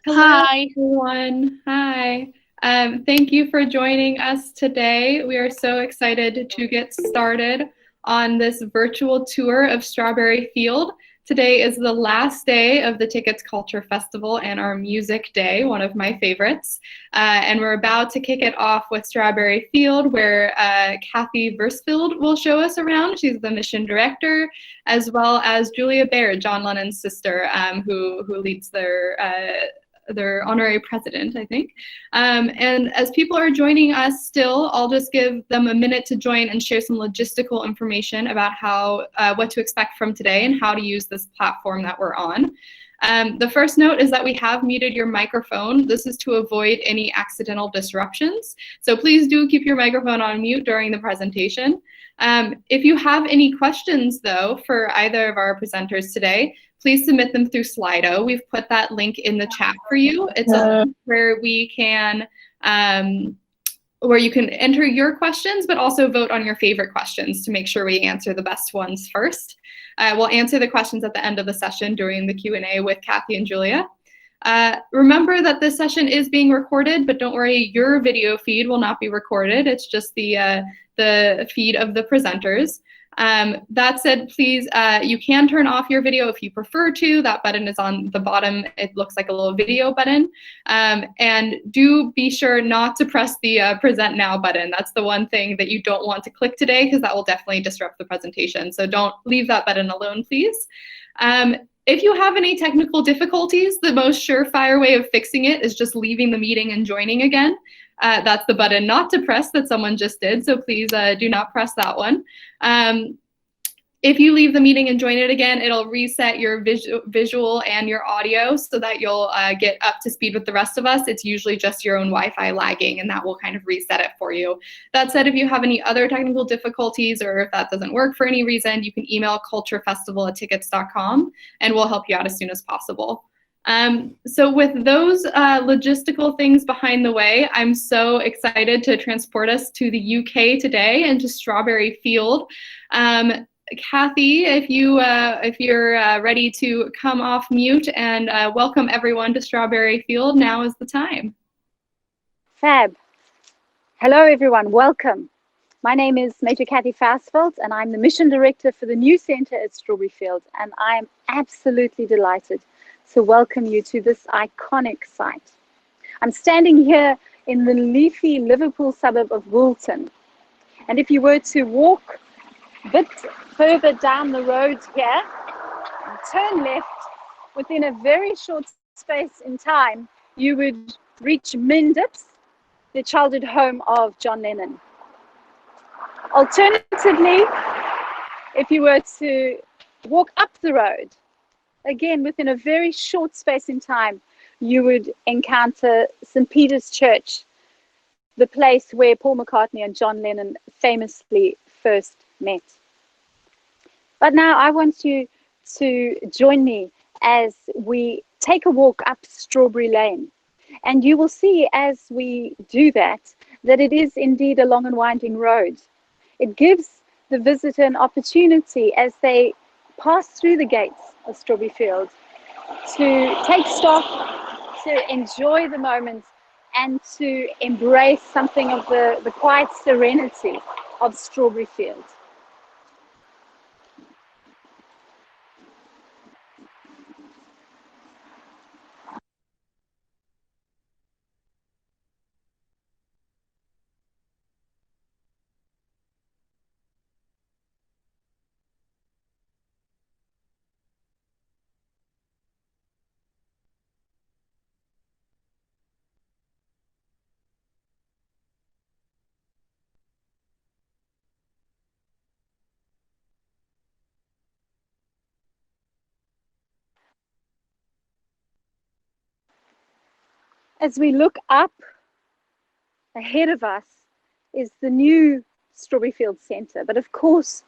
Hello, Hi. everyone. Hi. Thank you for joining us today. We are so excited to get started on this virtual tour of Strawberry Field. Today is the last day of the Tiqets Culture Festival and our music day, one of my favorites. And we're about to kick it off with Strawberry Field, where Kathy Versfeld will show us around. She's the mission director, as well as Julia Baird, John Lennon's sister, who leads their honorary president, I think. And as people are joining us still, I'll just give them a minute to join and share some logistical information about what to expect from today and how to use this platform that we're on. The first note is that we have muted your microphone. This is to avoid any accidental disruptions. So please do keep your microphone on mute during the presentation. If you have any questions, though, for either of our presenters today, please submit them through Slido. We've put that link in the chat for you. It's a link where where you can enter your questions, but also vote on your favorite questions to make sure we answer the best ones first. We'll answer the questions at the end of the session during the Q&A with Kathy and Julia. Remember that this session is being recorded, but don't worry, your video feed will not be recorded. It's just the feed of the presenters. That said, please, you can turn off your video if you prefer to. That button is on the bottom. It looks like a little video button. And do be sure not to press the present now button. That's the one thing that you don't want to click today, because that will definitely disrupt the presentation. So don't leave that button alone, please. If you have any technical difficulties, the most surefire way of fixing it is just leaving the meeting and joining again. That's the button not to press that someone just did, so please do not press that one. If you leave the meeting and join it again, it'll reset your visual and your audio so that you'll get up to speed with the rest of us. It's usually just your own Wi-Fi lagging, and that will kind of reset it for you. That said, if you have any other technical difficulties or if that doesn't work for any reason, you can email culturefestival@tiqets.com and we'll help you out as soon as possible. So with those logistical things behind the way, I'm so excited to transport us to the UK today and to Strawberry Field. Kathy, if you're ready to come off mute and welcome everyone to Strawberry Field, now is the time. Fab. Hello, everyone. Welcome. My name is Major Kathy Versfeld, and I'm the mission director for the new center at Strawberry Field, and I am absolutely delighted to welcome you to this iconic site. I'm standing here in the leafy Liverpool suburb of Woolton, and if you were to walk a bit further down the road here and turn left, within a very short space in time, you would reach Mindips, the childhood home of John Lennon. Alternatively, if you were to walk up the road, again, within a very short space in time, you would encounter St. Peter's Church, the place where Paul McCartney and John Lennon famously first met. But now I want you to join me as we take a walk up Strawberry Lane. And you will see as we do that it is indeed a long and winding road. It gives the visitor an opportunity as they pass through the gates of Strawberry Field to take stock, to enjoy the moment, and to embrace something of the quiet serenity of Strawberry Field. As we look up, ahead of us is the new Strawberry Field Centre. But of course,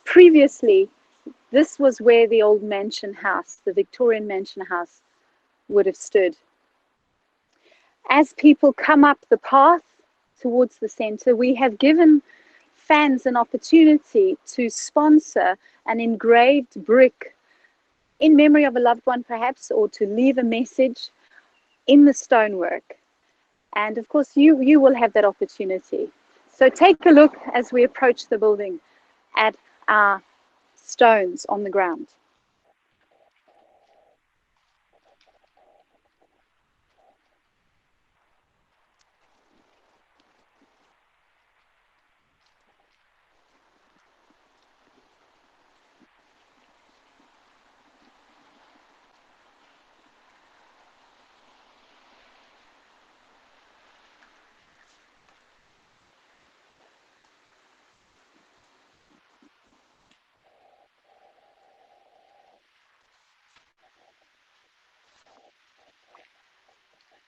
previously, this was where the old mansion house, the Victorian mansion house, would have stood. As people come up the path towards the centre, we have given fans an opportunity to sponsor an engraved brick in memory of a loved one, perhaps, or to leave a message in the stonework. And of course, you will have that opportunity. So take a look as we approach the building at our stones on the ground.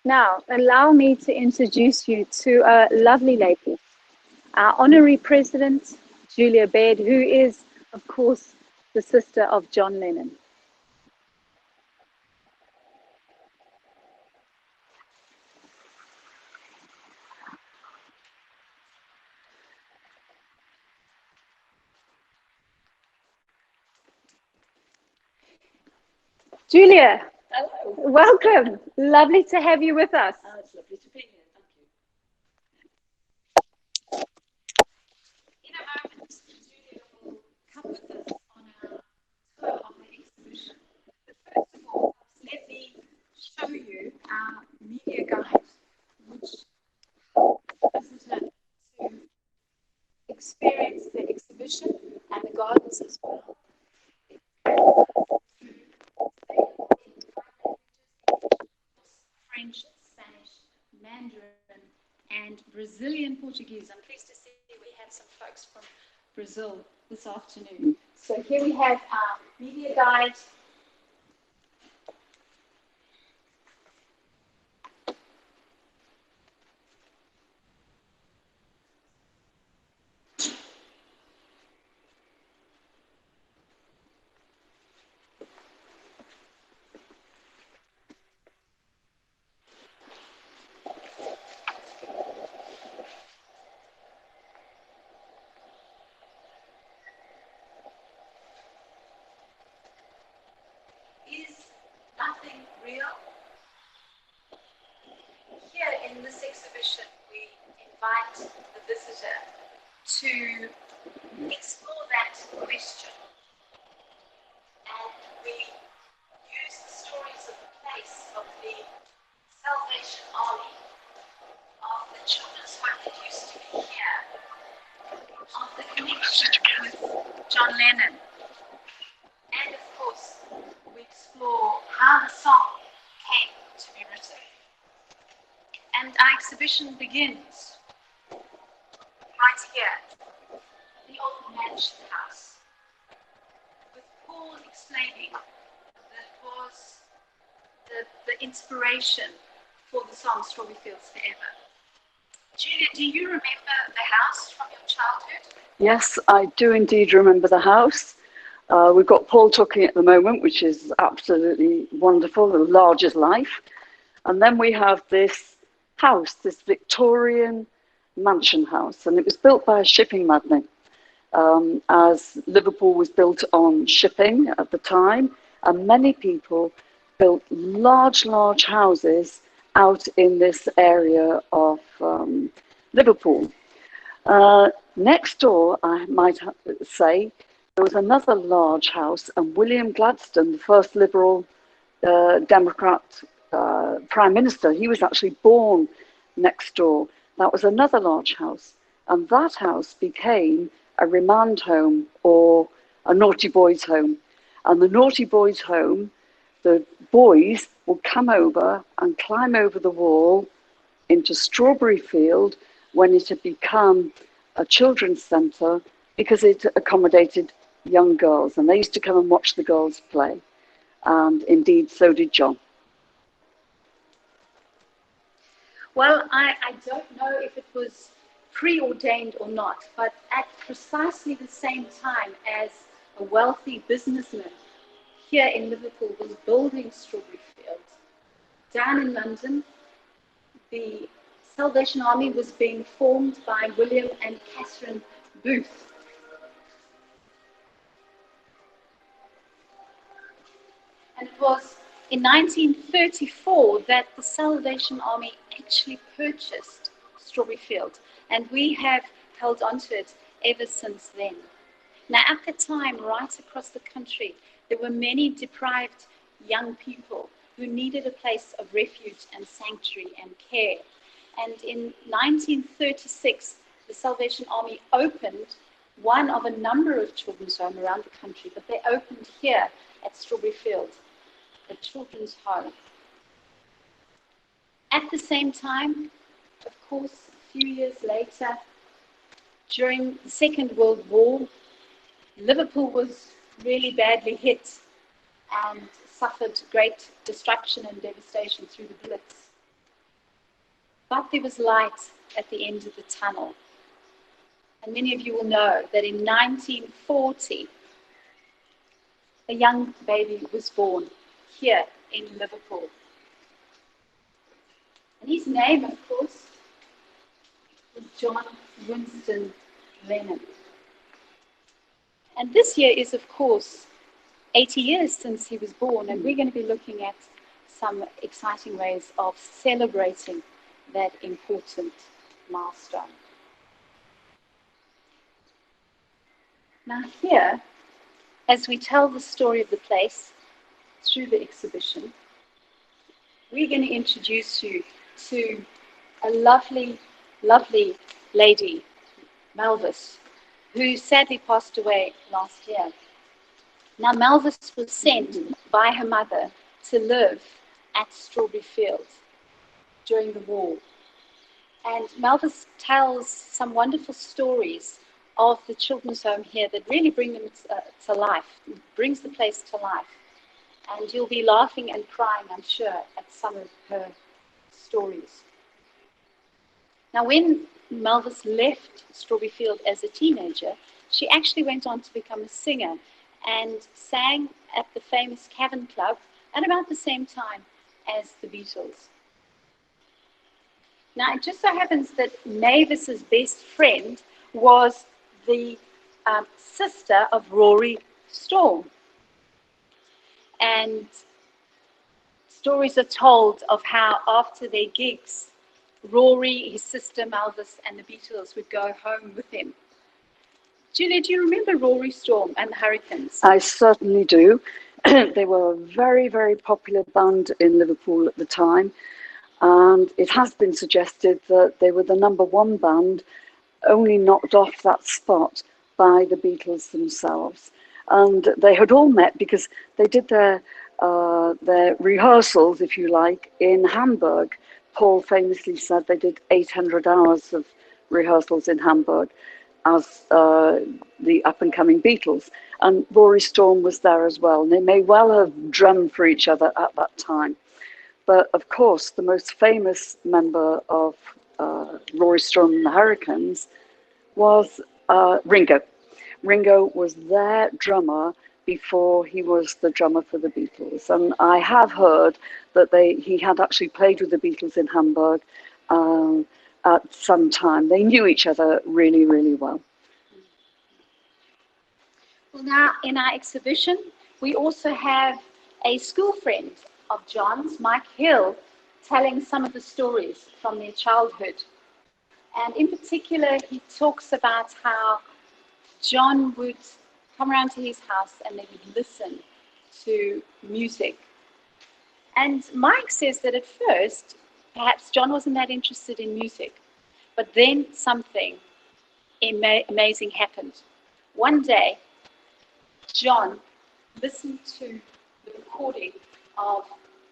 Now, allow me to introduce you to a lovely lady, our honorary president, Julia Baird, who is, of course, the sister of John Lennon. Julia, hello. Welcome. Lovely to have you with us. Oh, it's lovely to be here. Thank you. In a moment, Julia will come with us on our tour of the exhibition. But first of all, let me show you our media guide, which helps the visitor to experience the exhibition and the gardens as well. French, Spanish, Mandarin, and Brazilian Portuguese. I'm pleased to see we have some folks from Brazil this afternoon. So here we have our media guide. Is nothing real? Here in this exhibition, we invite the visitor to explore that question. And we use the stories of the place of the Salvation Army, of the children's home that used to be here, of the connection with John Lennon. And of course, we explore how the song came to be written. And our exhibition begins right here, the old mansion house, with Paul explaining that it was the inspiration for the song Strawberry Fields Forever. Julia, do you remember the house from your childhood? Yes, I do indeed remember the house. We've got Paul talking at the moment, which is absolutely wonderful, large as life. And then we have this house, this Victorian mansion house, and it was built by a shipping magnate, as Liverpool was built on shipping at the time, and many people built large houses out in this area of Liverpool. Next door, I might say, there was another large house, and William Gladstone, the first Liberal Democrat Prime Minister, he was actually born next door. That was another large house, and that house became a remand home or a naughty boys home. And the naughty boys home, the boys would come over and climb over the wall into Strawberry Field when it had become a children's centre, because it accommodated young girls, and they used to come and watch the girls play. And indeed, so did John. Well, I don't know if it was preordained or not, but at precisely the same time as a wealthy businessman here in Liverpool was building Strawberry Field, down in London, the Salvation Army was being formed by William and Catherine Booth. And it was in 1934 that the Salvation Army actually purchased Strawberry Field, and we have held on to it ever since then. Now, at the time, right across the country, there were many deprived young people who needed a place of refuge and sanctuary and care. And in 1936, the Salvation Army opened one of a number of children's homes around the country, but they opened here at Strawberry Field, a children's home. At the same time, of course, a few years later, during the Second World War, Liverpool was really badly hit and suffered great destruction and devastation through the Blitz. But there was light at the end of the tunnel. And many of you will know that in 1940, a young baby was born here in Liverpool. And his name, of course, was John Winston Lennon. And this year is, of course, 80 years since he was born, and we're going to be looking at some exciting ways of celebrating that important milestone. Now here, as we tell the story of the place through the exhibition, we're going to introduce you to a lovely, lovely lady, Melvis, who sadly passed away last year. Now, Melvis was sent by her mother to live at Strawberry Field during the war. And Melvis tells some wonderful stories of the children's home here that really bring them to life, brings the place to life. And you'll be laughing and crying, I'm sure, at some of her stories. Now, when Melvis left Strawberry Field as a teenager, she actually went on to become a singer and sang at the famous Cavern Club at about the same time as the Beatles. Now, it just so happens that Mavis's best friend was the sister of Rory Storm. And stories are told of how after their gigs, Rory, his sister Melvis, and the Beatles would go home with him. Julia, do you remember Rory Storm and the Hurricanes? I certainly do. They were a very, very popular band in Liverpool at the time. And it has been suggested that they were the #1 band, only knocked off that spot by the Beatles themselves. And they had all met because they did their rehearsals, if you like, in Hamburg. Paul famously said they did 800 hours of rehearsals in Hamburg as the up-and-coming Beatles. And Rory Storm was there as well. And they may well have drummed for each other at that time. But of course, the most famous member of Rory Storm and the Hurricanes was Ringo. Ringo was their drummer before he was the drummer for the Beatles. And I have heard that he had actually played with the Beatles in Hamburg at some time. They knew each other really, really well. Well, now in our exhibition, we also have a school friend of John's, Mike Hill, telling some of the stories from their childhood. And in particular, he talks about how John would come around to his house and they would listen to music. And Mike says that at first, perhaps John wasn't that interested in music, but then something amazing happened. One day, John listened to the recording of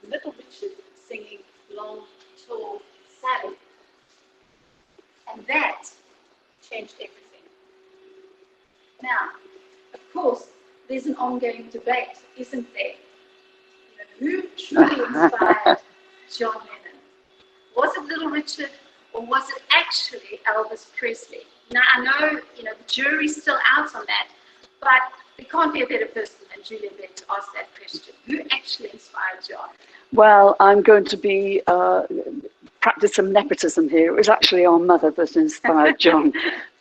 Little Richard singing Long, Tall Sally. And that changed everything. Now, of course, there's an ongoing debate, isn't there? Who truly inspired John Lennon? Was it Little Richard or was it actually Elvis Presley? Now, I know, the jury's still out on that, but there can't be a better person than Julia Baird to ask that question. Who actually inspired John? Well, I'm going to be practice some nepotism here. It was actually our mother that inspired John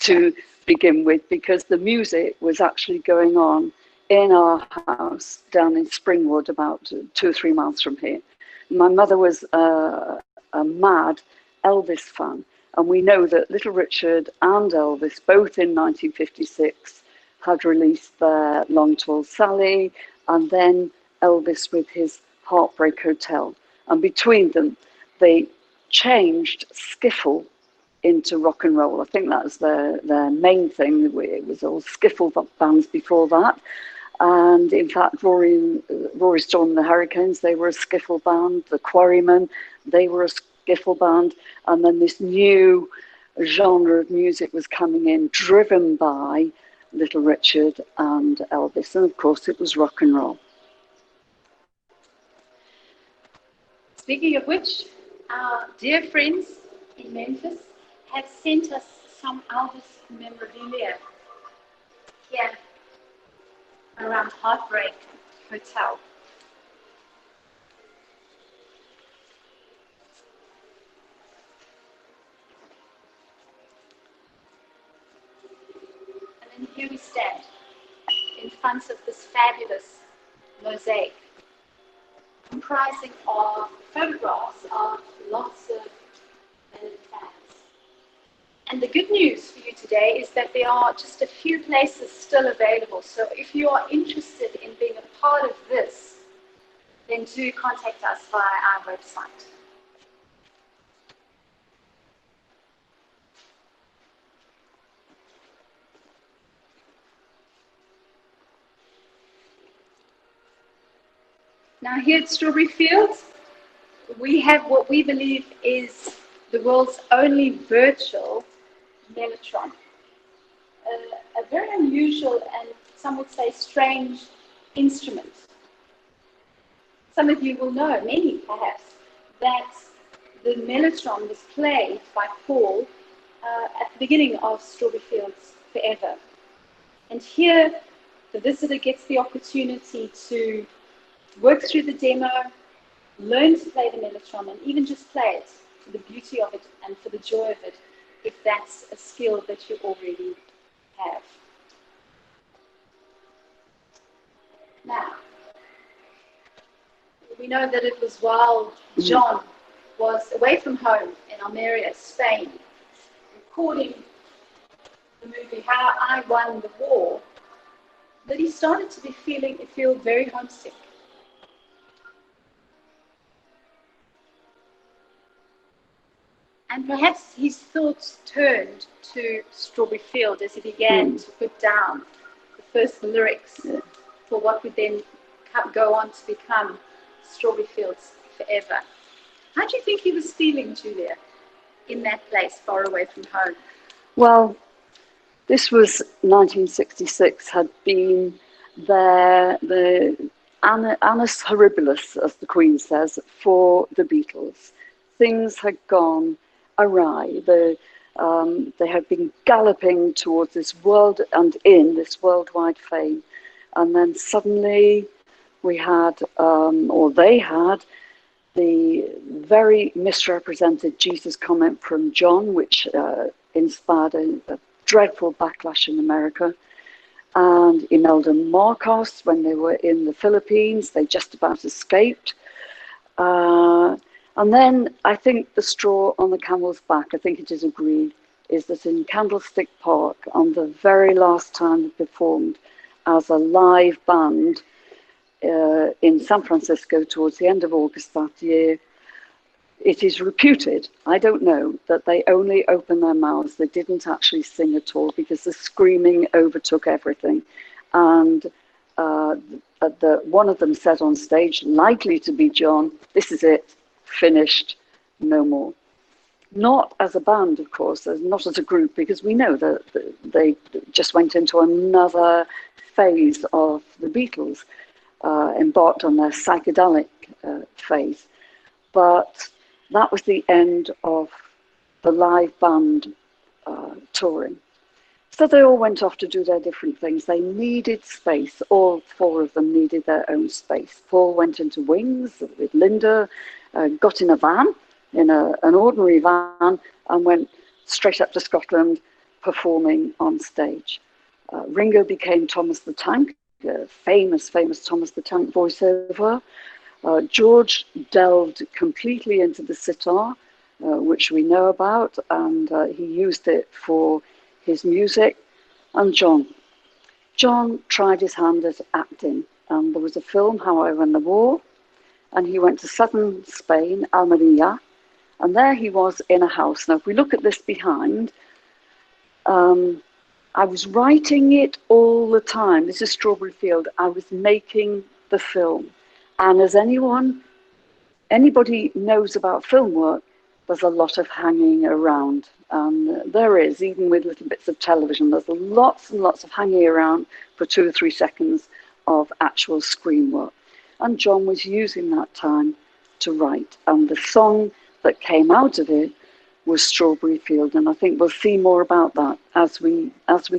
to begin with, because the music was actually going on in our house down in Springwood, about 2 or 3 miles from here. My mother was a mad Elvis fan, and we know that Little Richard and Elvis, both in 1956, had released their Long Tall Sally, and then Elvis with his Heartbreak Hotel. And between them, they changed skiffle into rock and roll. I think that was their main thing. It was all skiffle bands before that. And in fact, Rory Storm and the Hurricanes, they were a skiffle band. The Quarrymen, they were a skiffle band. And then this new genre of music was coming in, driven by Little Richard and Elvis. And of course, it was rock and roll. Speaking of which, our dear friends in Memphis have sent us some Elvis memorabilia here around Heartbreak Hotel. And then here we stand in front of this fabulous mosaic comprising of photographs of lots of Lennon fans. And the good news for you today is that there are just a few places still available. So if you are interested in being a part of this, then do contact us via our website. Now here at Strawberry Fields, we have what we believe is the world's only virtual Mellotron. A very unusual and some would say strange instrument. Some of you will know, many perhaps, that the Mellotron was played by Paul at the beginning of Strawberry Fields Forever. And here the visitor gets the opportunity to work through the demo, learn to play the Mellotron, and even just play it for the beauty of it and for the joy of it, if that's a skill that you already have. Now, we know that it was while John was away from home in Almeria, Spain, recording the movie How I Won the War, that he started to feel very homesick. And perhaps his thoughts turned to Strawberry Field as he began to put down the first lyrics for what would then go on to become Strawberry Fields Forever. How do you think he was feeling, Julia, in that place far away from home? Well, this was 1966, had been the annus horribilis, as the Queen says, for the Beatles. Things had gone awry. They had been galloping towards this world and in this worldwide fame. And then suddenly we had, or they had, the very misrepresented Jesus comment from John, which inspired a dreadful backlash in America. And Imelda Marcos, when they were in the Philippines, they just about escaped. And then I think the straw on the camel's back, I think it is agreed, is that in Candlestick Park, on the very last time they performed as a live band in San Francisco towards the end of August that year, it is reputed, I don't know, that they only opened their mouths. They didn't actually sing at all because the screaming overtook everything. And one of them said on stage, likely to be John, "This is it, finished, no more." Not as a band, of course, not as a group, because we know that they just went into another phase of the Beatles, embarked on their psychedelic phase. But that was the end of the live band touring. So they all went off to do their different things. They needed space. All four of them needed their own space. Paul went into Wings with Linda, got in a van, in an ordinary van, and went straight up to Scotland performing on stage. Ringo became Thomas the Tank famous Thomas the Tank voiceover. George delved completely into the sitar, which we know about, and he used it for his music. And John tried his hand at acting. There was a film, How I Won the War, and he went to southern Spain, Almeria, and there he was in a house. Now, if we look at this behind, I was writing it all the time. This is Strawberry Field. I was making the film. And as anybody knows about film work, there's a lot of hanging around. There is, even with little bits of television, there's lots and lots of hanging around for 2 or 3 seconds of actual screen work. And John was using that time to write. And the song that came out of it was Strawberry Field. And I think we'll see more about that as we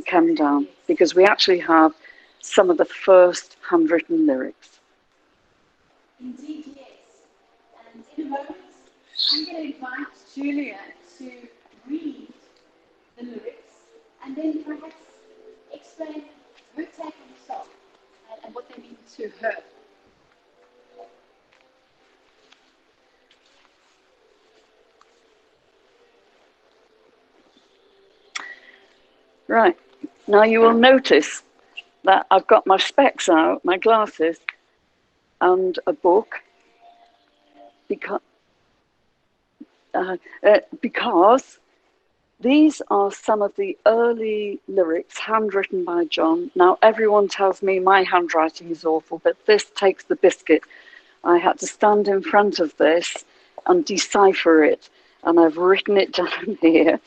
come down, because we actually have some of the first handwritten lyrics. Indeed, yes. And in a moment, I'm going to invite Julia to read the lyrics and then perhaps explain her take on the song and what they mean to her. Right. Now you will notice that I've got my specs out, my glasses, and a book, because these are some of the early lyrics handwritten by John. Now, everyone tells me my handwriting is awful, but this takes the biscuit. I had to stand in front of this and decipher it, and I've written it down here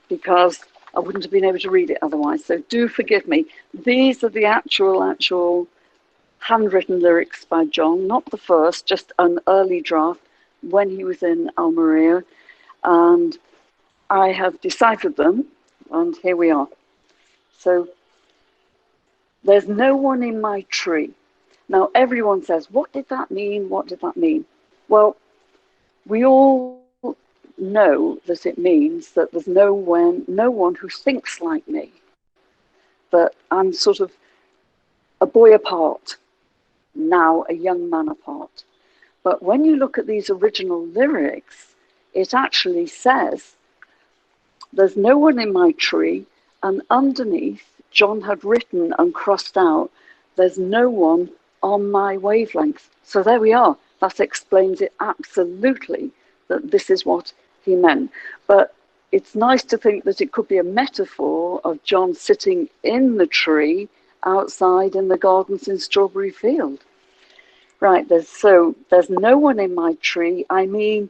because I wouldn't have been able to read it otherwise. So do forgive me. These are the actual handwritten lyrics by John, not the first, just an early draft when he was in Almeria. And I have deciphered them, and here we are. So, there's no one in my tree. Now, everyone says, what did that mean? What did that mean? Well, we all know that it means that there's no one who thinks like me, that I'm sort of a boy apart, now a young man apart. But when you look at these original lyrics, it actually says, there's no one in my tree, and underneath, John had written and crossed out, there's no one on my wavelength. So there we are. That explains it absolutely, that this is what he meant. But it's nice to think that it could be a metaphor of John sitting in the tree outside in the gardens in Strawberry Field. Right, there's no one in my tree. I mean,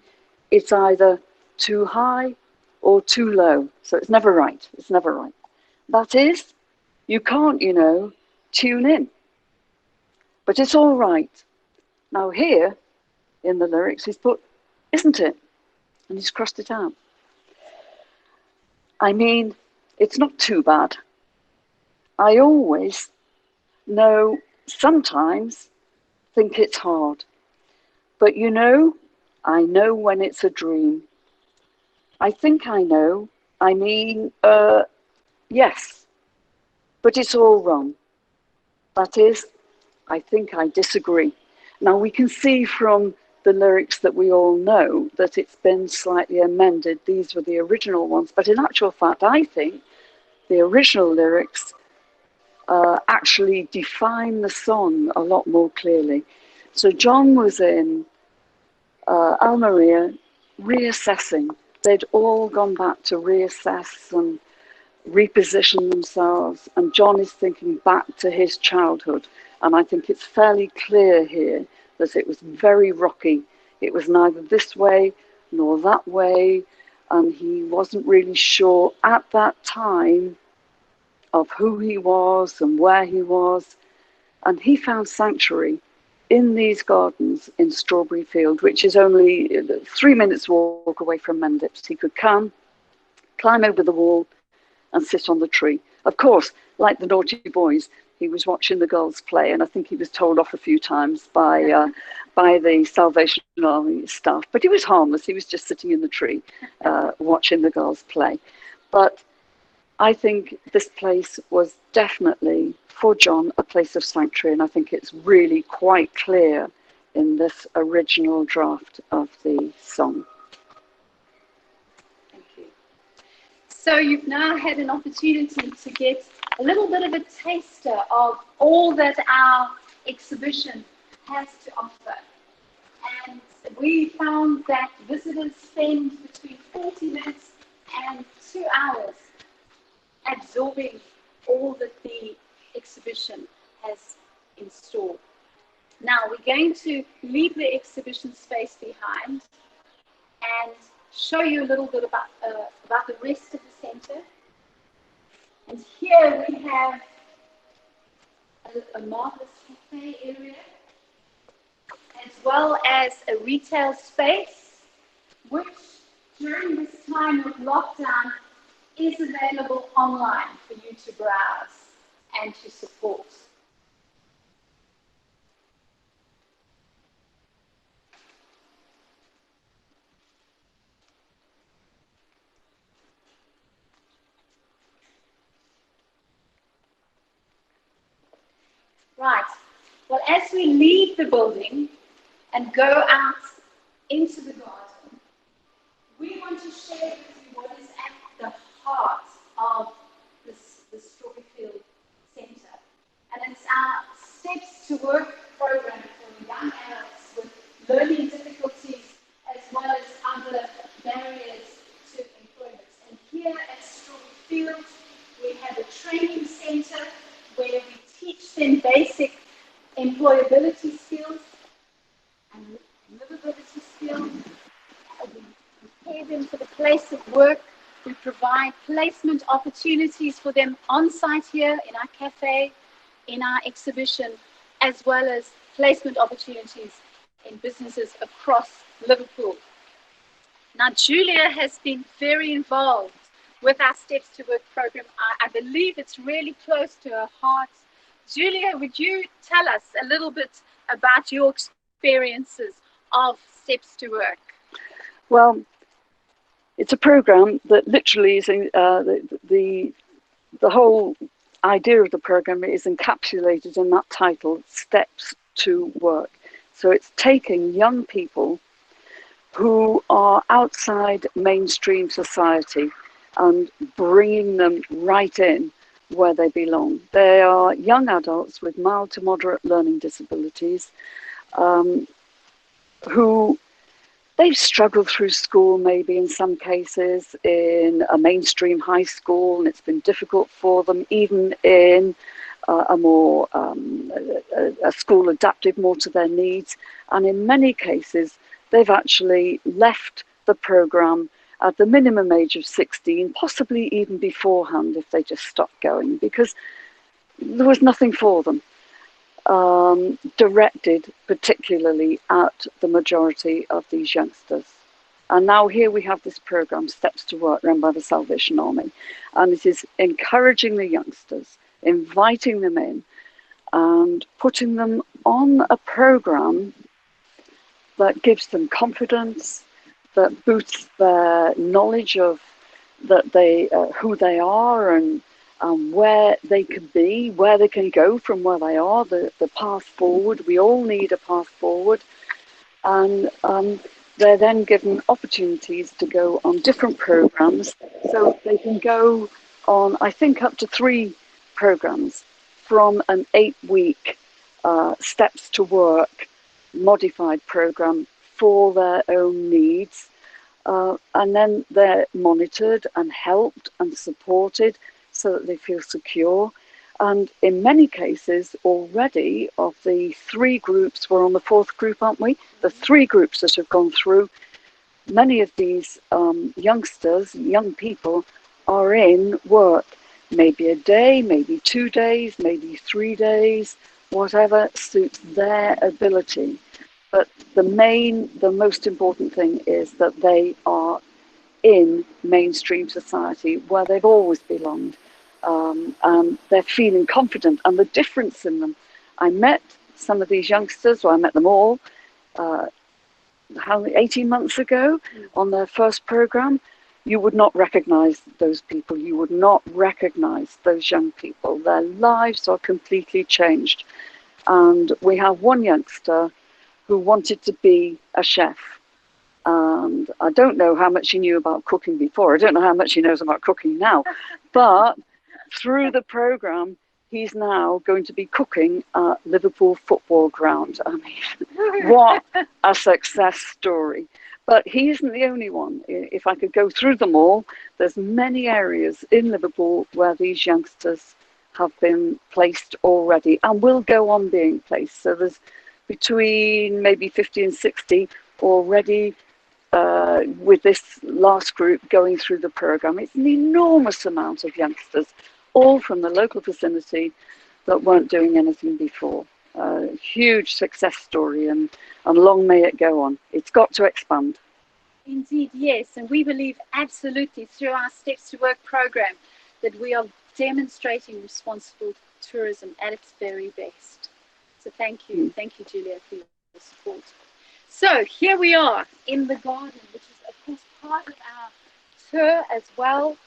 it's either too high or too low. So it's never right. It's never right. That is, you can't, tune in. But it's all right. Now here, in the lyrics, he's put, isn't it? And he's crossed it out. I mean, it's not too bad. I always sometimes think it's hard. But I know when it's a dream. I think I know. I mean, yes. But it's all wrong. That is, I think I disagree. Now, we can see from the lyrics that we all know that it's been slightly amended. These were the original ones. But in actual fact, I think the original lyrics actually define the song a lot more clearly. So John was in Almeria reassessing. They'd all gone back to reassess and reposition themselves. And John is thinking back to his childhood. And I think it's fairly clear here that it was very rocky. It was neither this way nor that way. And he wasn't really sure at that time of who he was and where he was. And he found sanctuary in these gardens in Strawberry Field, which is only 3 minutes walk away from Mendips. He could come, climb over the wall and sit on the tree. Of course, like the naughty boys, he was watching the girls play, and I think he was told off a few times by the Salvation Army staff. But he was harmless. He was just sitting in the tree watching the girls play. But I think this place was definitely, for John, a place of sanctuary, and I think it's really quite clear in this original draft of the song. Thank you. So you've now had an opportunity to get a little bit of a taster of all that our exhibition has to offer. And we found that visitors spend between 40 minutes and 2 hours absorbing all that the exhibition has in store. Now we're going to leave the exhibition space behind and show you a little bit about the rest of the center. And here we have a marvelous cafe area, as well as a retail space, which during this time of lockdown is available online for you to browse and to support. Right. Well, as we leave the building and go out into the garden, we want to share with you what is at the heart of this Strawberry Field Centre. And it's our Steps to Work program for young adults with learning difficulties as well as other barriers to employment. And here at Strawberry Field, we have a training centre where we teach them basic employability skills and livability skills. We prepare them for the place of work. We provide placement opportunities for them on site here in our cafe, in our exhibition, as well as placement opportunities in businesses across Liverpool. Now, Julia has been very involved with our Steps to Work program. I believe it's really close to her heart. Julia, would you tell us a little bit about your experiences of Steps to Work? Well, it's a program that literally is the whole idea of the program is encapsulated in that title, Steps to Work. So it's taking young people who are outside mainstream society and bringing them right in where they belong. They are young adults with mild to moderate learning disabilities who they've struggled through school, maybe in some cases in a mainstream high school, and it's been difficult for them, even in a school adapted more to their needs. And in many cases, they've actually left the program at the minimum age of 16, possibly even beforehand if they just stopped going, because there was nothing for them, directed particularly at the majority of these youngsters. And now here we have this program, Steps to Work, run by the Salvation Army. And it is encouraging the youngsters, inviting them in, and putting them on a program that gives them confidence, that boosts their knowledge of that they who they are and where they can be, where they can go from where they are, the path forward. We all need a path forward. And they're then given opportunities to go on different programs. So they can go on, I think, up to 3 programs from an 8-week Steps to Work modified program for their own needs. And then they're monitored and helped and supported so that they feel secure. And in many cases already, of the 3 groups, we're on the 4th group, aren't we? The 3 groups that have gone through, many of these youngsters, young people, are in work. Maybe a day, maybe 2 days, maybe 3 days, whatever suits their ability. But the most important thing is that they are in mainstream society where they've always belonged, and they're feeling confident. And the difference in them, I met some of these youngsters, or I met them all, 18 months ago on their first program, you would not recognize those people. You would not recognize those young people. Their lives are completely changed. And we have one youngster who wanted to be a chef. And I don't know how much he knew about cooking before. I don't know how much he knows about cooking now. But through the program, he's now going to be cooking at Liverpool football ground. I mean, what a success story. But he isn't the only one. If I could go through them all, there's many areas in Liverpool where these youngsters have been placed already and will go on being placed. So there's between maybe 50 and 60 already with this last group going through the program. It's an enormous amount of youngsters, all from the local vicinity that weren't doing anything before. Huge success story, and long may it go on. It's got to expand. Indeed, yes. And we believe absolutely through our Steps to Work program that we are demonstrating responsible tourism at its very best. So thank you. Thank you, Julia, for your support. So here we are in the garden, which is, of course, part of our tour as well.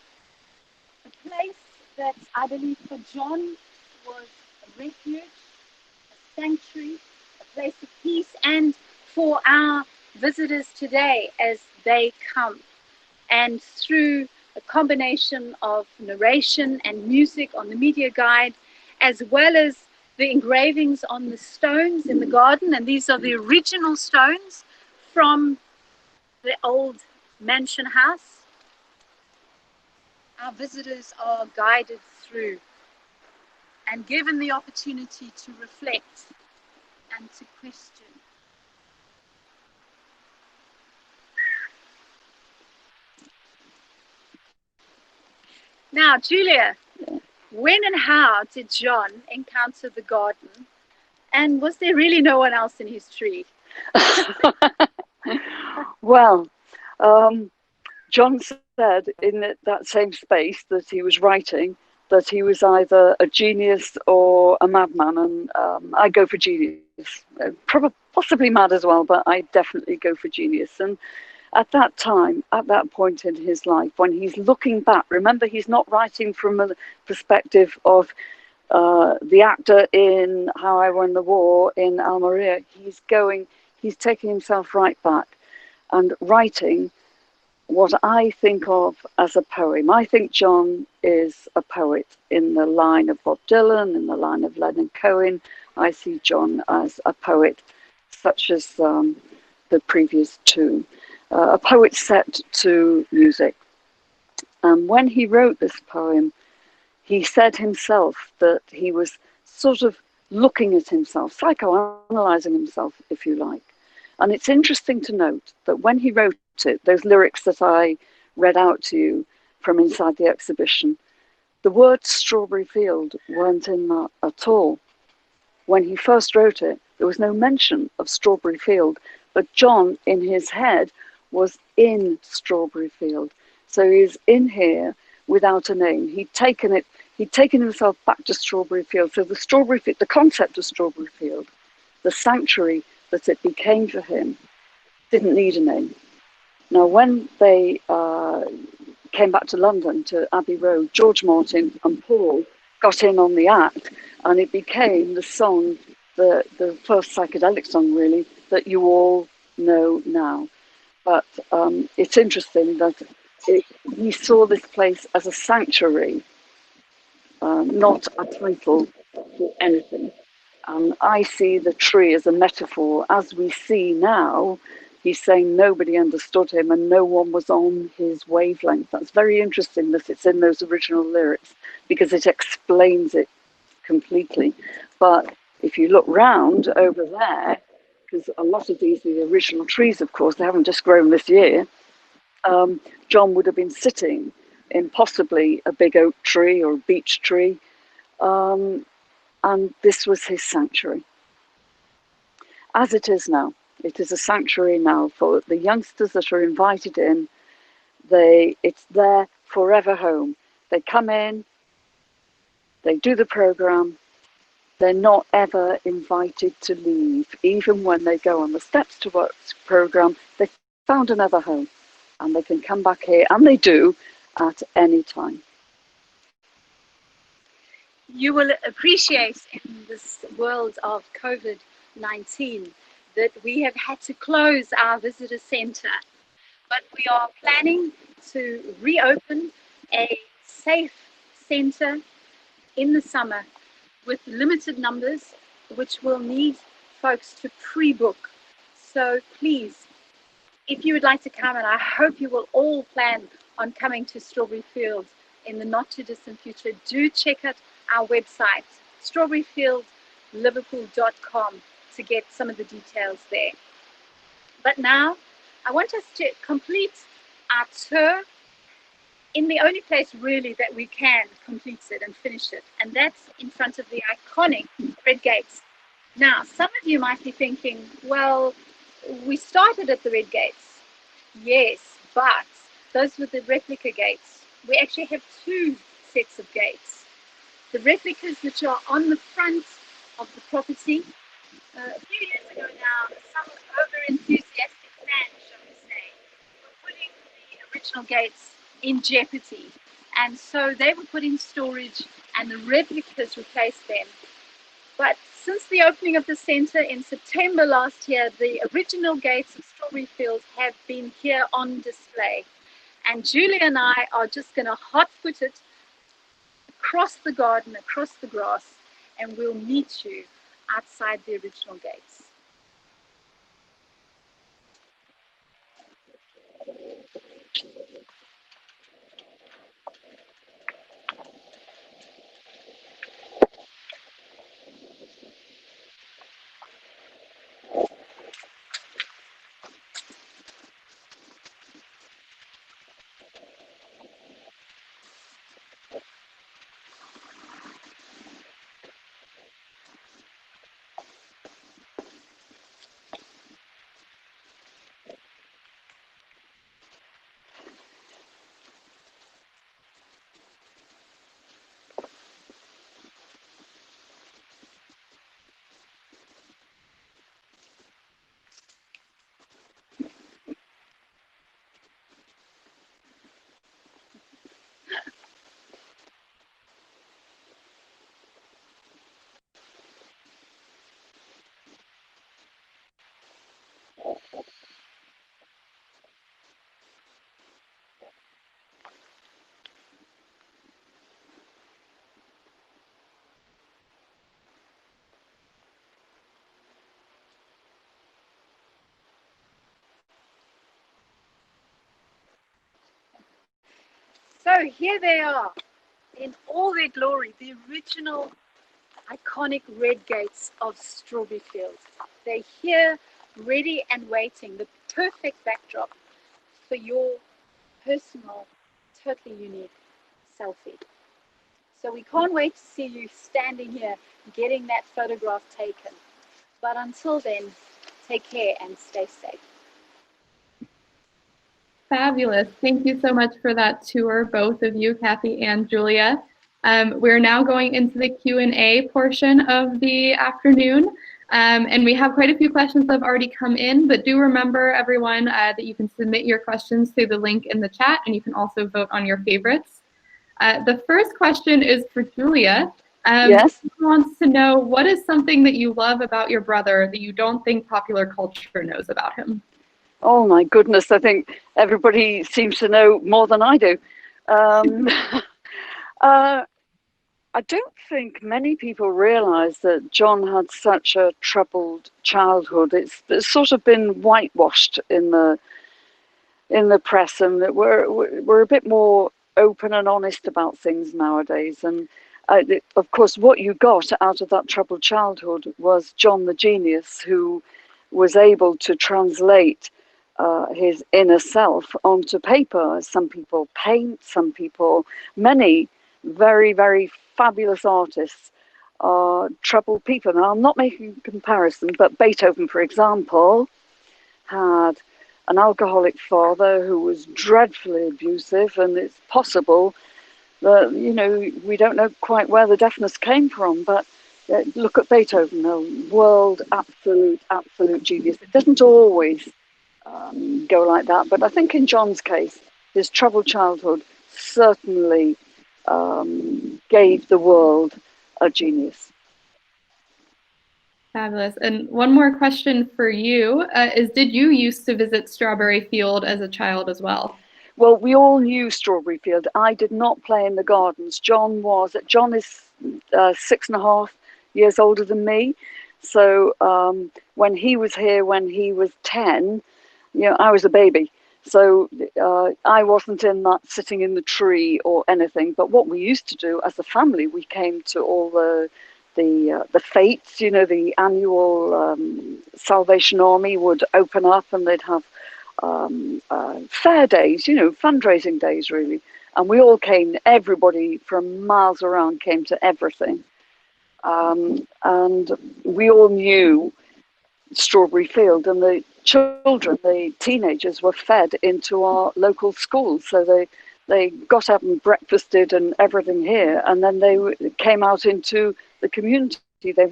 A place that I believe for John was a refuge, a sanctuary, a place of peace, and for our visitors today as they come. And through a combination of narration and music on the media guide, as well as the engravings on the stones in the garden, and these are the original stones from the old mansion house, our visitors are guided through and given the opportunity to reflect and to question. Now, Julia, when and how did John encounter the garden? And was there really no one else in his tree? Well, John said in that same space that he was writing that he was either a genius or a madman, and I go for genius. Probably, possibly mad as well, but I definitely go for genius. And at that time, at that point in his life, when he's looking back, remember, he's not writing from a perspective of the actor in How I Won the War in Almeria. He's taking himself right back and writing what I think of as a poem. I think John is a poet in the line of Bob Dylan, in the line of Leonard Cohen. I see John as a poet, such as the previous two. A poet set to music. And when he wrote this poem, he said himself that he was sort of looking at himself, psychoanalyzing himself, if you like. And it's interesting to note that when he wrote it, those lyrics that I read out to you from inside the exhibition, the words strawberry field weren't in that at all. When he first wrote it, there was no mention of strawberry field, but John, in his head, was in strawberry field. So he's in here without a name. He'd taken himself back to strawberry field. So the concept of strawberry field, the sanctuary that it became for him, didn't need a name. Now, when they came back to London, to Abbey Road, George Martin and Paul got in on the act, and it became the song, the first psychedelic song, really, that you all know now. But it's interesting that he saw this place as a sanctuary, not a title for anything. I see the tree as a metaphor. As we see now, he's saying nobody understood him and no one was on his wavelength. That's very interesting that it's in those original lyrics, because it explains it completely. But if you look round over there, because a lot of these are the original trees, of course, they haven't just grown this year, John would have been sitting in possibly a big oak tree or a beech tree, and this was his sanctuary. As it is now, it is a sanctuary now for the youngsters that are invited in. It's their forever home. They come in, they do the program, they're not ever invited to leave. Even when they go on the Steps to Work program, they found another home. and they can come back here, and they do, at any time. You will appreciate in this world of COVID-19 that we have had to close our visitor center, but we are planning to reopen a safe center in the summer with limited numbers, which will need folks to pre-book. So please, if you would like to come, and I hope you will all plan on coming to Strawberry Fields in the not too distant future, do check out our website, strawberryfieldliverpool.com, to get some of the details there. But now I want us to complete our tour in the only place really that we can complete it and finish it, and that's in front of the iconic Red Gates. Now, some of you might be thinking, well, we started at the Red Gates. Yes, but those were the replica gates. We actually have two sets of gates. The replicas, which are on the front of the property. A few years ago now, some over-enthusiastic fans, shall we say, were putting the original gates in jeopardy. And so they were put in storage and the replicas replaced them. But since the opening of the centre in September last year, the original gates of Strawberry Fields have been here on display. And Julia and I are just going to hot-foot it across the garden, across the grass, and we'll meet you outside the original gates. So here they are, in all their glory, the original iconic red gates of Strawberry Fields. They're here, ready and waiting, the perfect backdrop for your personal, totally unique selfie. So we can't wait to see you standing here, getting that photograph taken. But until then, take care and stay safe. Fabulous. Thank you so much for that tour, both of you, Kathy and Julia. We're now going into the Q&A portion of the afternoon. And we have quite a few questions that have already come in, but do remember, everyone, that you can submit your questions through the link in the chat, and you can also vote on your favorites. The first question is for Julia. Yes. She wants to know, what is something that you love about your brother that you don't think popular culture knows about him? Oh my goodness, I think everybody seems to know more than I do. I don't think many people realise that John had such a troubled childhood. It's sort of been whitewashed in the press, and that we're a bit more open and honest about things nowadays. And of course, what you got out of that troubled childhood was John the genius, who was able to translate his inner self onto paper. Some people paint, many very, very fabulous artists are troubled people. Now, I'm not making a comparison, but Beethoven, for example, had an alcoholic father who was dreadfully abusive, and it's possible that, you know, we don't know quite where the deafness came from, but look at Beethoven, a world absolute genius. It doesn't always go like that. But I think in John's case, his troubled childhood certainly gave the world a genius. Fabulous. And one more question for you is, did you used to visit Strawberry Field as a child as well? Well, we all knew Strawberry Field. I did not play in the gardens. John is 6.5 years older than me. So when he was here, when he was 10, I was a baby. So I wasn't in that sitting in the tree or anything. But what we used to do as a family, we came to all the fates. The annual Salvation Army would open up, and they'd have fair days, fundraising days, really. And we all came. Everybody from miles around came to everything. And we all knew Strawberry Field, and the children, the teenagers, were fed into our local schools. So they got up and breakfasted and everything here, and then they came out into the community. They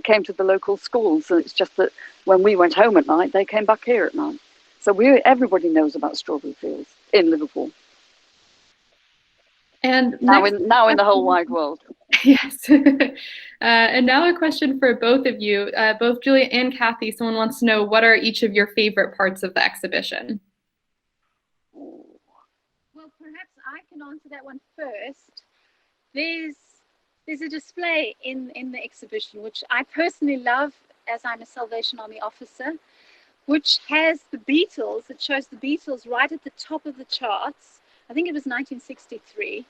came to the local schools, and it's just that when we went home at night, they came back here at night. So everybody knows about Strawberry Fields in Liverpool. And now in the whole wide world. Yes. And now a question for both of you, both Julia and Kathy. Someone wants to know, what are each of your favorite parts of the exhibition? Well, perhaps I can answer that one first. There's a display in the exhibition, which I personally love, as I'm a Salvation Army officer, which has the Beatles. It shows the Beatles right at the top of the charts. I think it was 1963.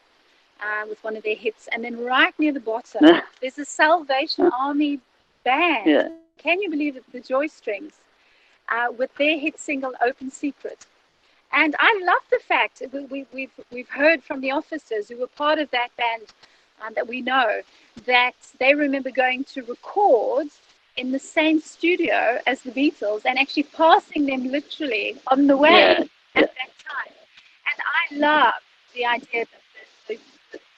With one of their hits, and then right near the bottom there's a Salvation Army band. Yeah. Can you believe it? The Joy Strings, with their hit single "Open Secret." And I love the fact we've heard from the officers who were part of that band, that we know that they remember going to record in the same studio as the Beatles and actually passing them literally on the way at that time. And I love the idea that the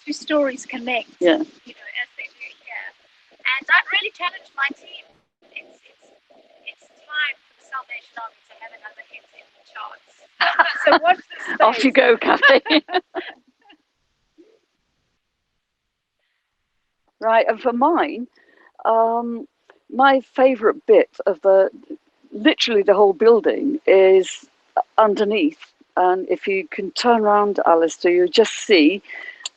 two stories connect, as they do here. And I'd really challenge my team. It's time for the Salvation Army to have another hit in the charts. So watch this space. Off you go, Kathy. Right, and for mine, my favourite bit of literally the whole building is underneath. And if you can turn around, Alistair, you'll just see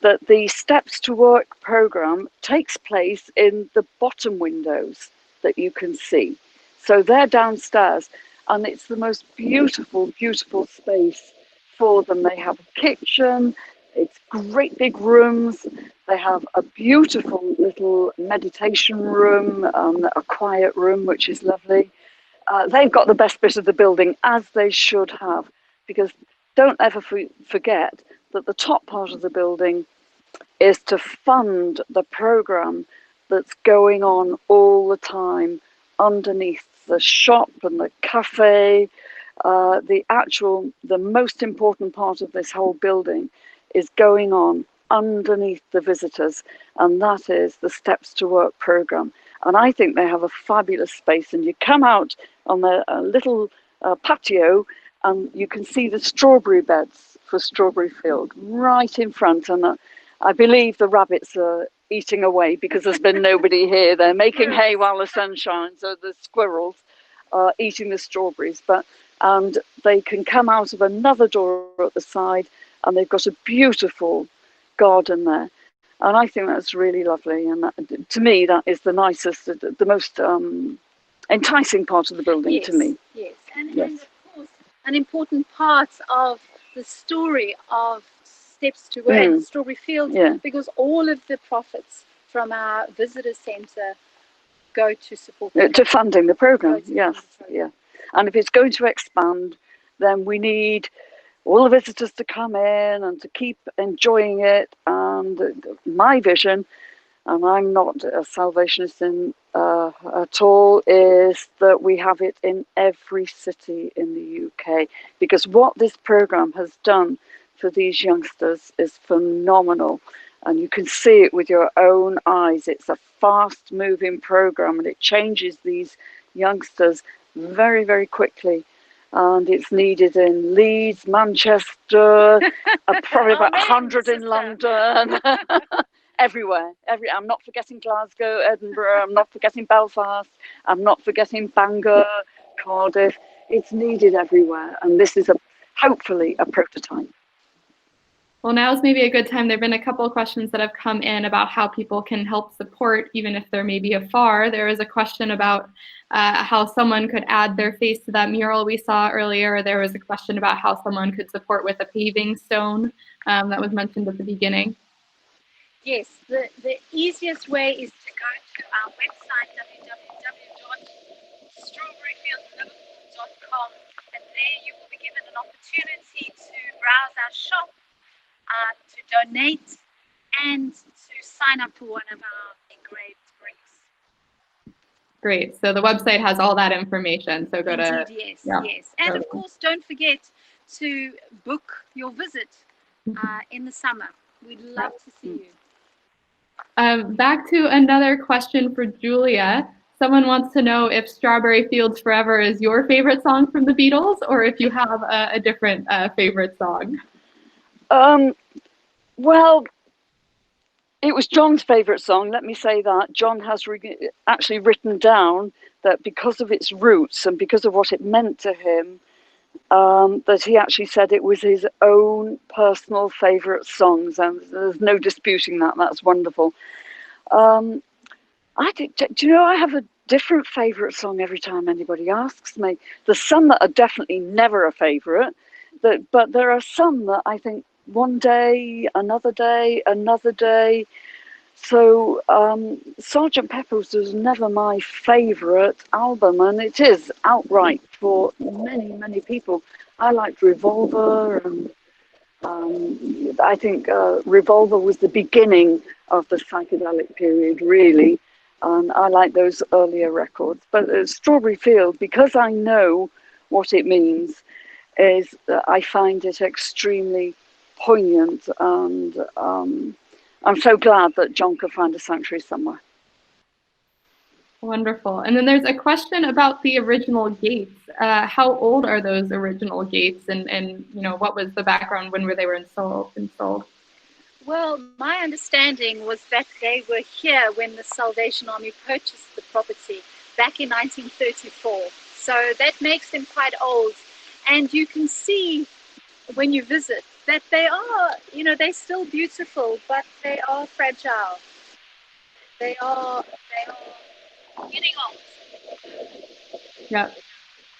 that the Steps to Work programme takes place in the bottom windows that you can see. So they're downstairs, and it's the most beautiful, beautiful space for them. They have a kitchen, it's great big rooms, they have a beautiful little meditation room, a quiet room, which is lovely. They've got the best bit of the building, as they should have, because don't ever forget that the top part of the building is to fund the program that's going on all the time underneath the shop and the cafe. The most important part of this whole building is going on underneath the visitors, and that is the Steps to Work program. And I think they have a fabulous space, and you come out on the little patio, and you can see the strawberry beds for Strawberry Field right in front. And I believe the rabbits are eating away because there's been nobody here. They're making hay while the sun shines, so the squirrels are eating the strawberries. And they can come out of another door at the side, and they've got a beautiful garden there. And I think that's really lovely. And that, to me, that is the nicest, the most enticing part of the building to me. Yes, and of course, an important part of the story of Steps to Work, Strawberry Field, because all of the profits from our visitor centre go to support to funding the program. And if it's going to expand, then we need all the visitors to come in and to keep enjoying it. And my vision, and I'm not a Salvationist at all, is that we have it in every city in the UK, because what this program has done for these youngsters is phenomenal, and you can see it with your own eyes. It's a fast moving program, and it changes these youngsters very, very quickly. and it's needed in Leeds, Manchester, probably about 100 in sister. London, everywhere. I'm not forgetting Glasgow, Edinburgh, I'm not forgetting Belfast, I'm not forgetting Bangor, Cardiff. It's needed everywhere, and this is hopefully a prototype. Well, now is maybe a good time. There have been a couple of questions that have come in about how people can help support, even if they're maybe afar. There was a question about how someone could add their face to that mural we saw earlier. There was a question about how someone could support with a paving stone that was mentioned at the beginning. Yes, the easiest way is to go to our website, www.strawberryfieldliverpool.com, and there you will be given an opportunity to browse our shop, to donate, and to sign up for one of our engraved bricks. Great. So the website has all that information. So go to Indeed, yes. And of course, don't forget to book your visit in the summer. We'd love to see you. Back to another question for Julia. Someone wants to know if Strawberry Fields Forever is your favorite song from the Beatles, or if you have a different favorite song. Well, it was John's favourite song, let me say that. John has actually written down that because of its roots and because of what it meant to him, that he actually said it was his own personal favourite songs, and there's no disputing that. That's wonderful. Do you know, I have a different favourite song every time anybody asks me. There's some that are definitely never a favourite, but there are some that I think one day, another day, another day. So Sgt. Pepper's was never my favourite album, and it is outright for many, many people. I liked Revolver, and I think Revolver was the beginning of the psychedelic period, really. I like those earlier records. But Strawberry Field, because I know what it means, is that I find it extremely poignant, and I'm so glad that John could find a sanctuary somewhere. Wonderful. And then there's a question about the original gates. How old are those original gates, and you know, what was the background when they were installed? Well, my understanding was that they were here when the Salvation Army purchased the property back in 1934. So that makes them quite old. And you can see when you visit that they are, you know, they're still beautiful, but they are fragile. They are getting old. Yep.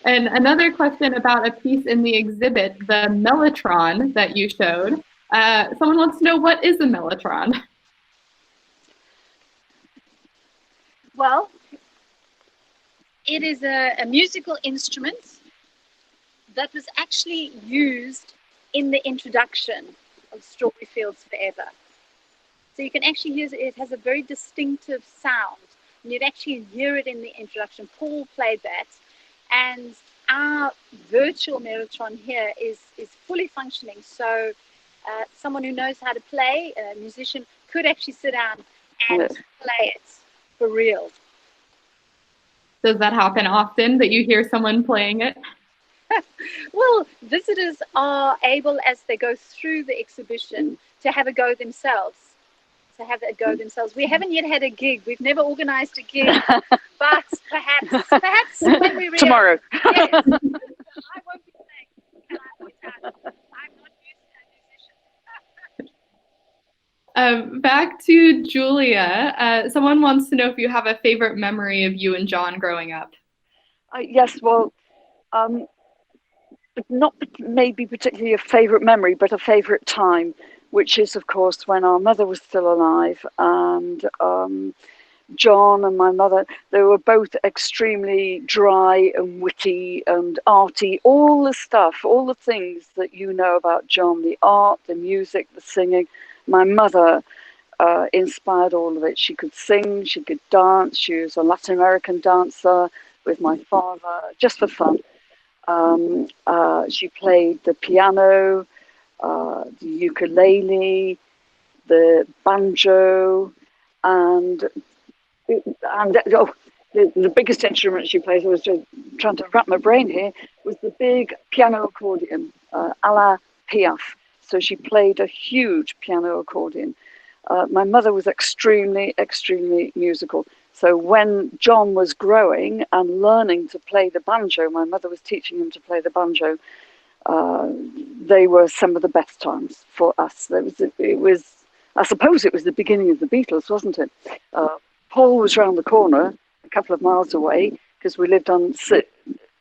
And another question about a piece in the exhibit, the Mellotron that you showed. Someone wants to know, what is a Mellotron? Well, it is a musical instrument that was actually used in the introduction of Strawberry Fields Forever. So you can actually hear it has a very distinctive sound, and you'd actually hear it in the introduction. Paul played that, and our virtual Mellotron here is fully functioning. So someone who knows how to play, a musician, could actually sit down and play it for real. Does that happen often, that you hear someone playing it? Well, visitors are able, as they go through the exhibition, to have a go themselves. We haven't yet had a gig. We've never organized a gig, but perhaps when we realize, tomorrow. Yes, I won't be saying, can I point out, I'm not used to a musician. Back to Julia. Someone wants to know if you have a favorite memory of you and John growing up. Yes, well, not maybe particularly a favourite memory, but a favourite time, which is, of course, when our mother was still alive, and John and my mother, they were both extremely dry and witty and arty, all the stuff, all the things that you know about John, the art, the music, the singing. My mother inspired all of it. She could sing, she could dance, she was a Latin American dancer with my father, just for fun. She played the piano, the ukulele, the banjo, and the biggest instrument she plays, I was just trying to wrap my brain here, was the big piano accordion, a la Piaf. So she played a huge piano accordion. My mother was extremely, extremely musical. So when John was growing and learning to play the banjo, my mother was teaching him to play the banjo. They were some of the best times for us. It was, I suppose it was the beginning of the Beatles, wasn't it? Paul was round the corner, a couple of miles away, because we lived on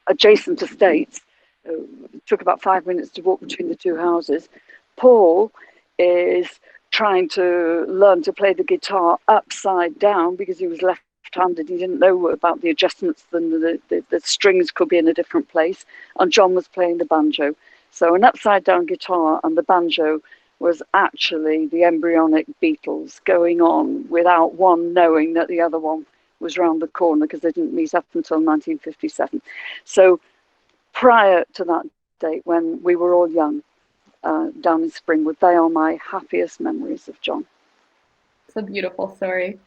adjacent estates. It took about 5 minutes to walk between the two houses. Paul is trying to learn to play the guitar upside down because he was left-handed. He didn't know about the adjustments, and the strings could be in a different place. And John was playing the banjo. So an upside-down guitar and the banjo was actually the embryonic Beatles going on without one knowing that the other one was round the corner, because they didn't meet up until 1957. So prior to that date, when we were all young, down in Springwood, they are my happiest memories of John. It's a beautiful story.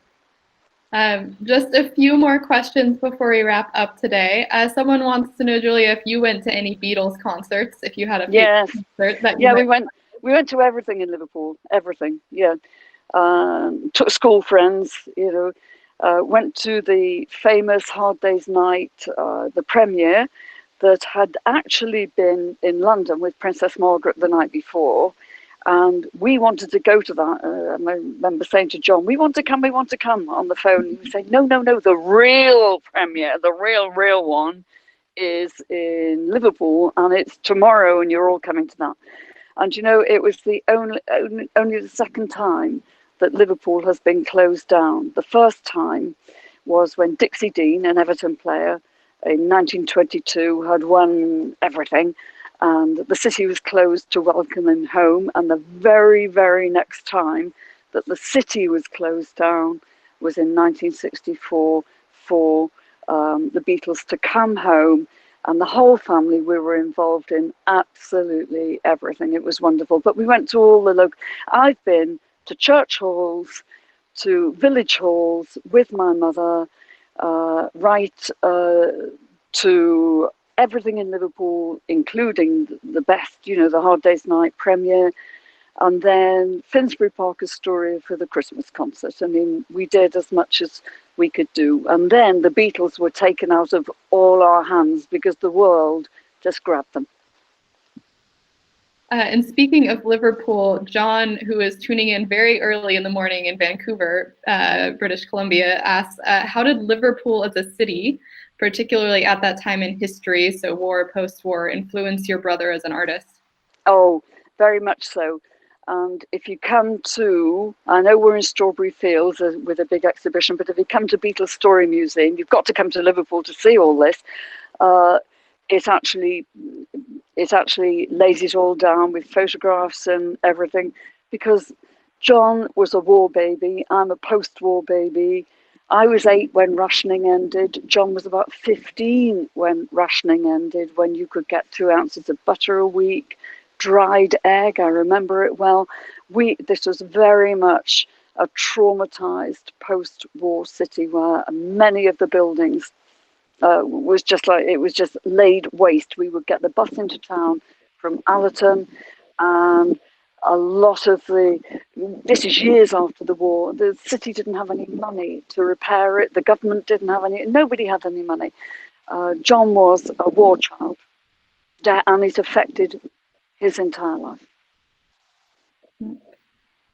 Just a few more questions before we wrap up today. Someone wants to know, Julia, if you went to any Beatles concerts, if you had a favorite concert that you we went to everything in Liverpool, everything. Yeah, took school friends, went to the famous Hard Day's Night, the premiere that had actually been in London with Princess Margaret the night before. And we wanted to go to that. I remember saying to John, we want to come on the phone. He would say, no, the real premiere, the real one is in Liverpool, and it's tomorrow, and you're all coming to that. And it was the only the second time that Liverpool has been closed down. The first time was when Dixie Dean, an Everton player, in 1922 had won everything, and the city was closed to welcome him home. And the very, very next time that the city was closed down was in 1964 for the Beatles to come home. And the whole family, we were involved in absolutely everything. It was wonderful. But we went to all the local... I've been to church halls, to village halls with my mother, to everything in Liverpool, including the best, the Hard Day's Night premiere, and then Finsbury Park Astoria for the Christmas concert. I mean, we did as much as we could do. And then the Beatles were taken out of all our hands because the world just grabbed them. And speaking of Liverpool, John, who is tuning in very early in the morning in Vancouver, British Columbia, asks, how did Liverpool as a city, particularly at that time in history, so war, post-war, influence your brother as an artist? Oh, very much so. And if you come to, I know we're in Strawberry Fields with a big exhibition, but if you come to Beatles Story Museum, you've got to come to Liverpool to see all this. It actually lays it all down with photographs and everything, because John was a war baby. I'm a post-war baby. I was 8 when rationing ended. John was about 15 when rationing ended, when you could get 2 ounces of butter a week, dried egg. I remember it well. This was very much a traumatized post-war city where many of the buildings was just laid waste. We would get the bus into town from Allerton, and a lot of this is years after the war, the city didn't have any money to repair it. The government didn't have nobody had any money. John was a war child, and it affected his entire life.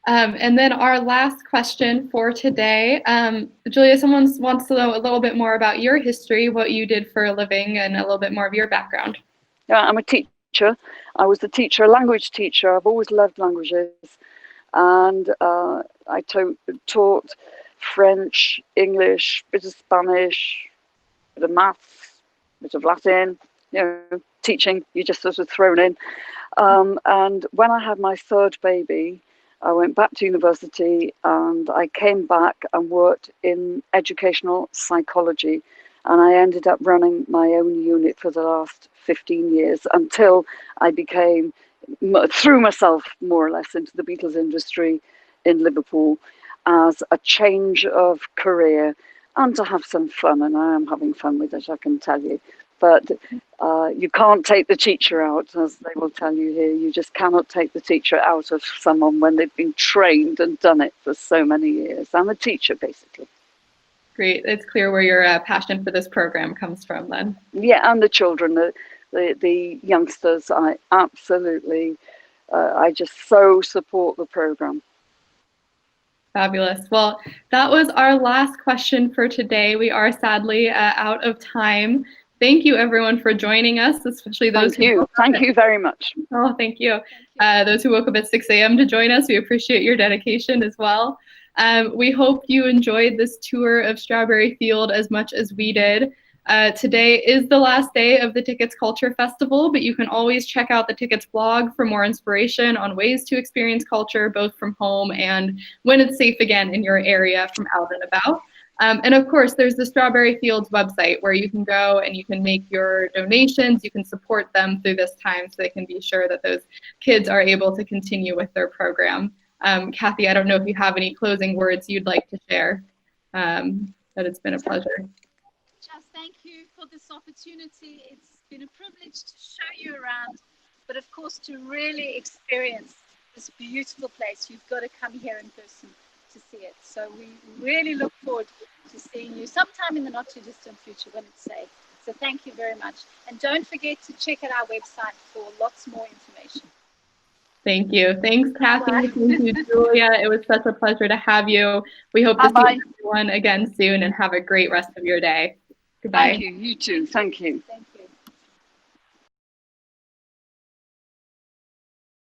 And then our last question for today, Julia, someone wants to know a little bit more about your history, what you did for a living, and a little bit more of your background. Yeah, I'm a teacher. I was a language teacher. I've always loved languages. And I taught French, English, bit of Spanish, bit of maths, bit of Latin, teaching, you just sort of thrown in. And when I had my third baby, I went back to university, and I came back and worked in educational psychology. And I ended up running my own unit for the last 15 years until I threw myself more or less into the Beatles industry in Liverpool as a change of career. and to have some fun. And I am having fun with it, I can tell you. But you can't take the teacher out, as they will tell you here. You just cannot take the teacher out of someone when they've been trained and done it for so many years. I'm a teacher, basically. Great. It's clear where your passion for this program comes from then. Yeah, and the children, the youngsters, I absolutely, I just so support the program. Fabulous. Well, that was our last question for today. We are sadly out of time. Thank you, everyone, for joining us, especially those Thank you very much. Oh, thank you. Those who woke up at 6 a.m. to join us, we appreciate your dedication as well. We hope you enjoyed this tour of Strawberry Field as much as we did. Today is the last day of the Tiqets Culture Festival, but you can always check out the Tiqets blog for more inspiration on ways to experience culture, both from home and when it's safe again in your area from out and about. And of course, there's the Strawberry Fields website where you can go and you can make your donations. You can support them through this time so they can be sure that those kids are able to continue with their program. Kathy, I don't know if you have any closing words you'd like to share, but it's been a pleasure. Just thank you for this opportunity. It's been a privilege to show you around, but of course to really experience this beautiful place, you've got to come here in person to see it. So we really look forward to seeing you sometime in the not too distant future when it's safe. So thank you very much. And don't forget to check out our website for lots more information. Thank you. Thanks, Kathy. Thank you, Julia. It was such a pleasure to have you. We hope to see everyone again soon and have a great rest of your day. Goodbye. Thank you. You too. Thank you. Thank you.